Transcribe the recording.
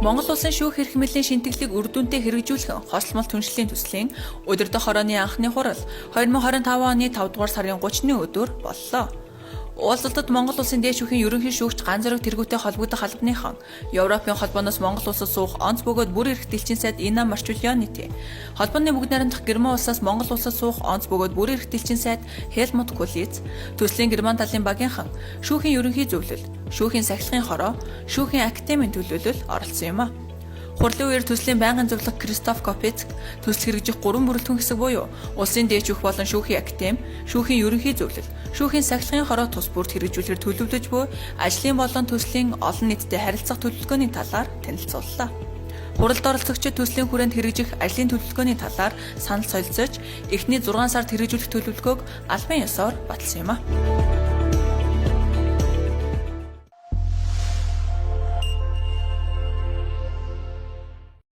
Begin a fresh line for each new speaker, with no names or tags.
Монгол улсын шүүх эрх мэдлийн шинтгэлийг үр дүнтэй хэрэгжүүлэх хослмол түншлэлийн төслийн өдөр дох хорооны анхны хурал 2025 оны 5 дугаар сарын 30-ны өдөр боллоо. Уулзалтад Монгол улсын дээд шүүхийн ерөнхий шүүгч ганц зэрэг тэргүүтэй холбогдох албаныхан Европын холбооноос Монгол улсад суух онц бөгөөд бүр эрх дэлхийн сайд Ина Марчулионити, холбооны бүгд найрамдах Герман улсаас Монгол улсад суух онц бөгөөд бүр эрх дэлхийн сайд Хелмут Кулиц, төслийн Герман талын багийнхан, шүүхийн ерөнхий зөвлөл, шүүхийн сахилгын хороо, шүүхийн академийн төлөөлөл оролцсон юм а. Хурлын үеэр төслийн байнгын зөвлөх Кристоф Копецк, төсөл хэрэгжих 3 бүрэлдэхүүн хэсэг буюу улсын дээд шүүх болон шүүхийн академи, шүүхийн ерөнхий зөвлөл, шүүхийн сахилгын хороо тус бүрт хэрэгжүүлэхээр төлөвлөж буй ажлын болон төслийн олон нийтэд харилцах төлөвлөгөөний талаар танилцууллаа. Хуралд оролцогчид төслийн хүрээнд хэрэгжих ажлын төлөвлөгөөний талаар санал солилцож, эхний 6 сард хэрэгжүүлэх төлөвлөгөөг албан ёсоор баталсан юм а.